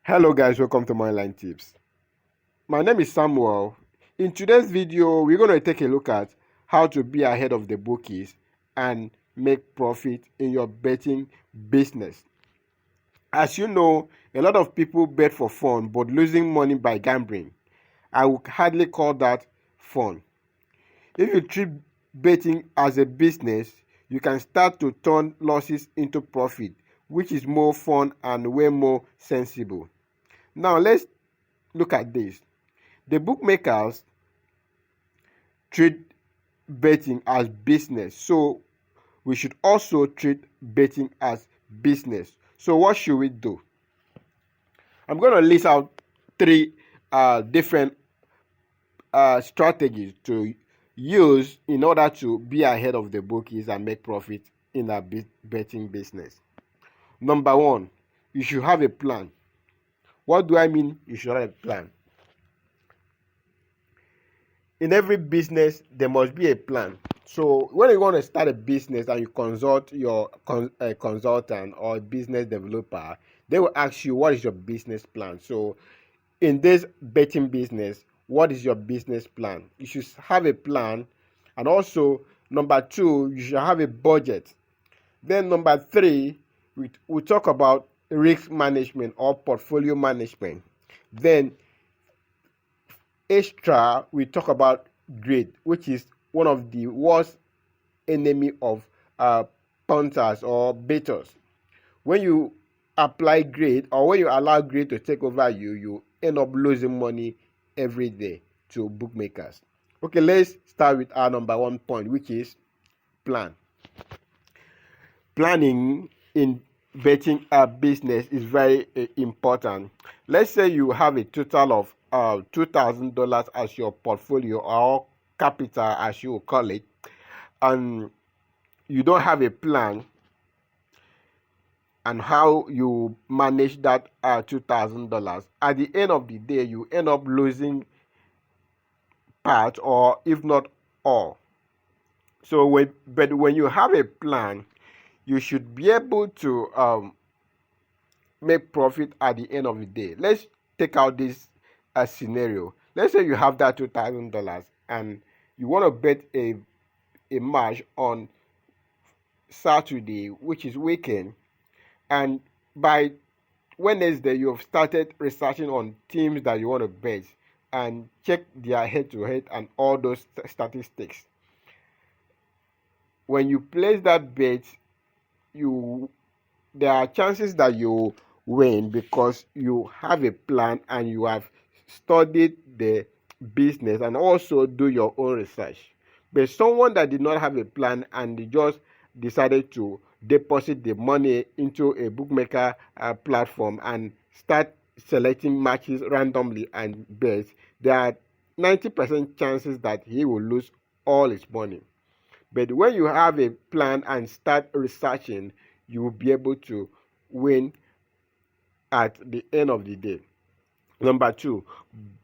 Hello guys, welcome to my online tips. My name is Samuel. In today's video, we're going to take a look at how to be ahead of the bookies and make profit in your betting business. As you know, a lot of people bet for fun but losing money by gambling. I would hardly call that fun. If you treat betting as a business, you can start to turn losses into profit, which is more fun and way more sensible. Now let's look at this. The bookmakers treat betting as business, so we should also treat betting as business. So what should we do? I'm going to list out three different strategies to use in order to be ahead of the bookies and make profit in a betting business. Number one, you should have a plan. What do I mean you should have a plan? In every business, there must be a plan. So when you want to start a business and you consult your consultant or a business developer, they will ask you, what is your business plan? So in this betting business, what is your business plan? You should have a plan. And also, number two, you should have a budget. Then number three, we talk about risk management or portfolio management. Then extra, we talk about greed, which is one of the worst enemy of punters or bettors. When you apply greed or when you allow greed to take over you, you end up losing money every day to bookmakers. Okay, let's start with our number one point, which is plan. Planning in betting business is very important. Let's say you have a total of $2,000 as your portfolio or capital, as you will call it, and you don't have a plan and how you manage that $2,000. At the end of the day, you end up losing part or if not all. So when you have a plan, you should be able to make profit at the end of the day. Let's take out this scenario. Let's say you have that $2,000 and you want to bet a match on Saturday, which is weekend, and by Wednesday you have started researching on teams that you want to bet and check their head-to-head and all those statistics. When you place that bet, there are chances that you win because you have a plan and you have studied the business and also do your own research. But someone that did not have a plan and they just decided to deposit the money into a bookmaker platform and start selecting matches randomly and bets, there are 90% chances that he will lose all his money. But when you have a plan and start researching, you will be able to win at the end of the day. Number two,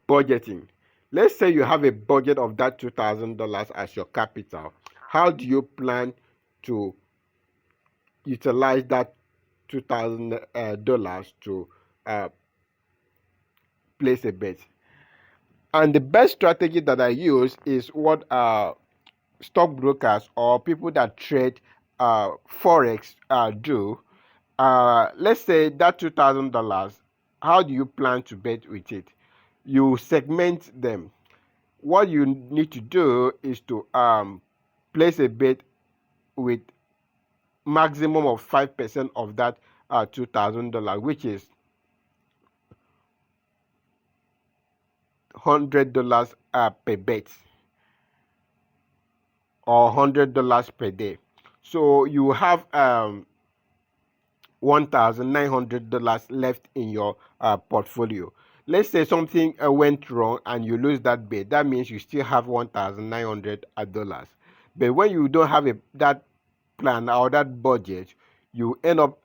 budgeting. Let's say you have a budget of that $2,000 as your capital. How do you plan to utilize that $2,000 to place a bet? And the best strategy that I use is what stockbrokers or people that trade forex do. Let's say that $2,000, how do you plan to bet with it? You segment them. What you need to do is to place a bet with maximum of 5% of that $2,000, which is $100 per bet or $100 per day. So you have $1,900 left in your portfolio. Let's say something went wrong and you lose that bet. That means you still have $1,900. But when you don't have that plan or that budget, you end up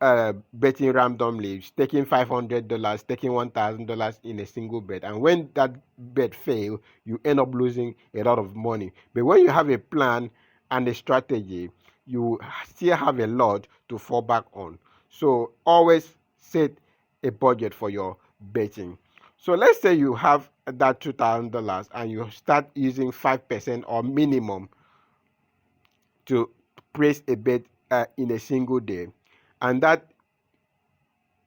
betting randomly, taking $500, taking $1,000 in a single bet. And when that bet fails, you end up losing a lot of money. But when you have a plan and a strategy, you still have a lot to fall back on. So always set a budget for your betting. So let's say you have that $2,000 and you start using 5% or minimum to place a bet in a single day, and that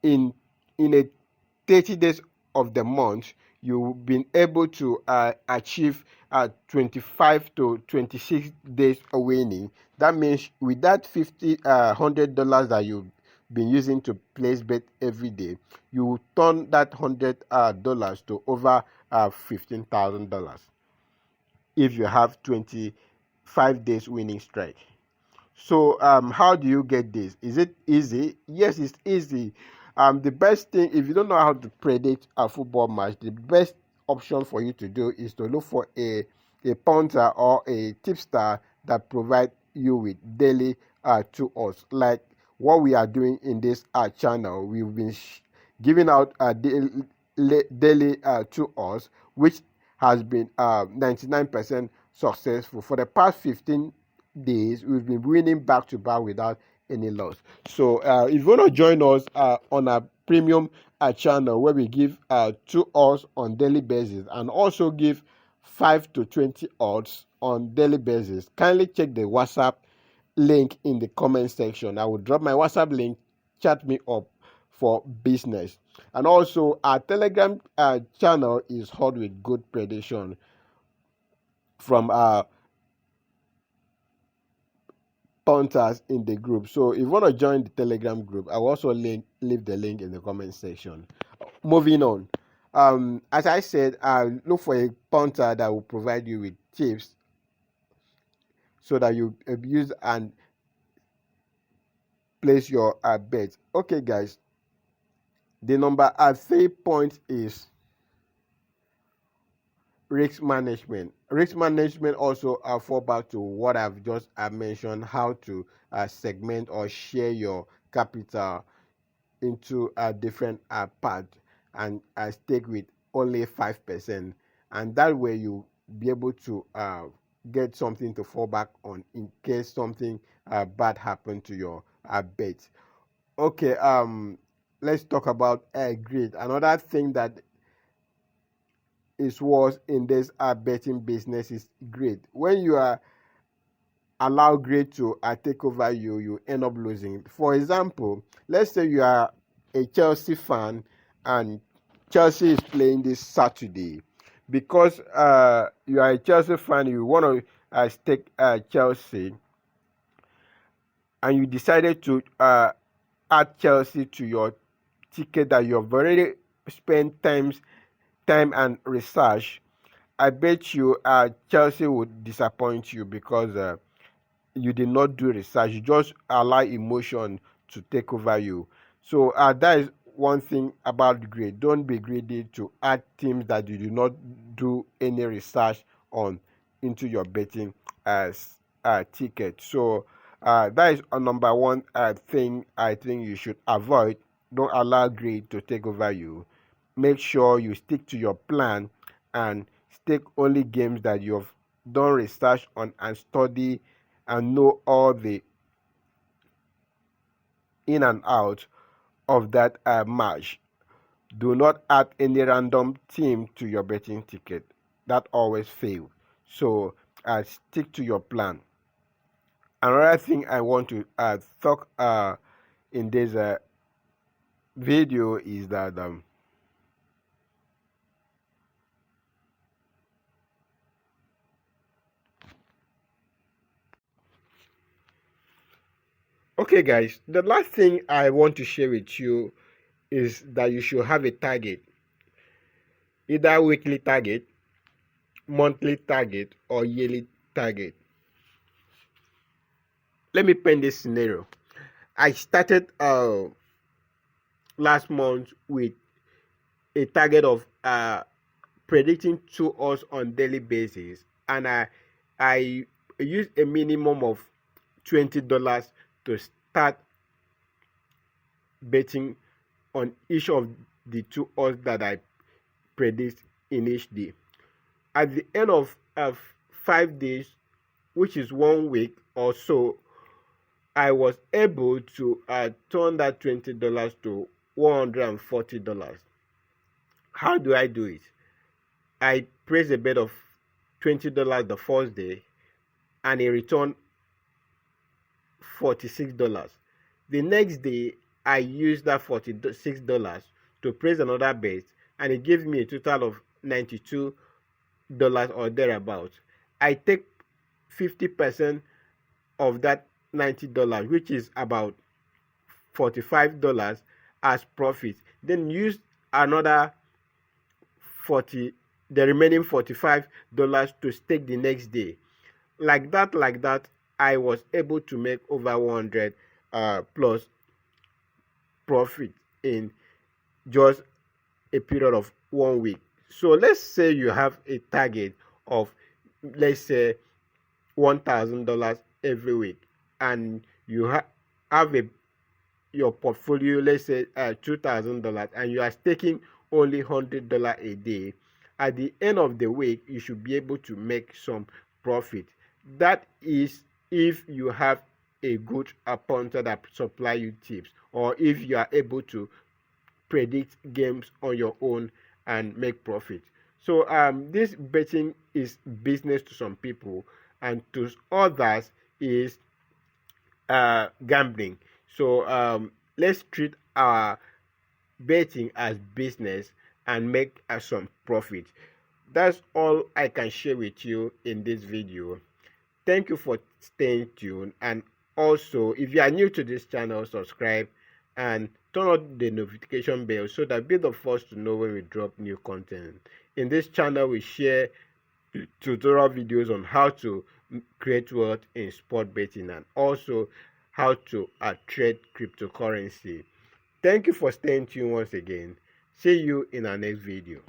in a 30 days of the month you've been able to achieve 25 to 26 days winning. That means with that $100 that you've been using to place bet every day, you will turn that $100 to over $15,000 if you have 25 days winning streak. So how do you get this? Is it easy? Yes, it's easy. The best thing, if you don't know how to predict a football match, the best option for you to do is to look for a punter or a tipster that provide you with daily to us, like what we are doing in this channel. We've been giving out daily to us, which has been 99% successful for the past 15 days. We've been winning back to back without any loss. So if you want to join us on our premium channel, where we give two odds on daily basis and also give 5 to 20 odds on daily basis, kindly check the WhatsApp link in the comment section. I will drop my WhatsApp link. Chat me up for business. And also our Telegram channel is hot with good prediction from punters in the group. So if you want to join the Telegram group, I will also leave the link in the comment section. Moving on, as I said, look for a punter that will provide you with tips so that you use and place your bets. Okay, guys, the number 3 point is risk management. Risk management also fall back to what I've just mentioned, how to segment or share your capital into different parts and stake with only 5%, and that way you be able to get something to fall back on in case something bad happened to your bet. Okay, let's talk about greed. Another thing that is worse in this betting business is greed. When you are allow greed to take over you, you end up losing. For example, let's say you are a Chelsea fan and Chelsea is playing this Saturday. Because you are a Chelsea fan, you want to stake Chelsea, and you decided to add Chelsea to your ticket that you have already spent time and research. I bet you Chelsea would disappoint you because you did not do research. You just allow emotion to take over you. So that is one thing about greed. Don't be greedy to add teams that you do not do any research on into your betting as ticket. So that is a number one thing I think you should avoid. Don't allow greed to take over you. Make sure you stick to your plan and stake only games that you have done research on and study and know all the in and out of that match. Do not add any random team to your betting ticket. That always fails. So stick to your plan. Another thing I want to talk in this video is that okay, guys, the last thing I want to share with you is that you should have a target, either weekly target, monthly target, or yearly target. Let me paint this scenario. I started last month with a target of predicting 2 odds on daily basis, and I used a minimum of $20 to start betting on each of the 2 odds that I predict in each day. At the end of 5 days, which is 1 week or so, I was able to turn that $20 to $140. How do I do it? I place a bet of $20 the first day and it returned $46. The next day, I used that $46 to place another bet and it gave me a total of $92 or thereabouts. I take 50% of that $90, which is about $45 as profit. Then use another 40 the remaining $45 to stake the next day. Like that, I was able to make over 100 plus profit in just a period of 1 week. So let's say you have a target of, let's say, $1,000 every week, and you have your portfolio, let's say $2,000, and you are staking only $100 a day. At the end of the week, you should be able to make some profit. That is if you have a good appointer that supply you tips, or if you are able to predict games on your own and make profit. So this betting is business to some people, and to others is gambling. So let's treat our betting as business and make some profit. That's all I can share with you in this video. Thank you for staying tuned, and also if you are new to this channel, subscribe and turn on the notification bell so that be the first to know when we drop new content. In this channel, we share tutorial videos on how to create wealth in sport betting and also how to trade cryptocurrency. Thank you for staying tuned once again. See you in our next video.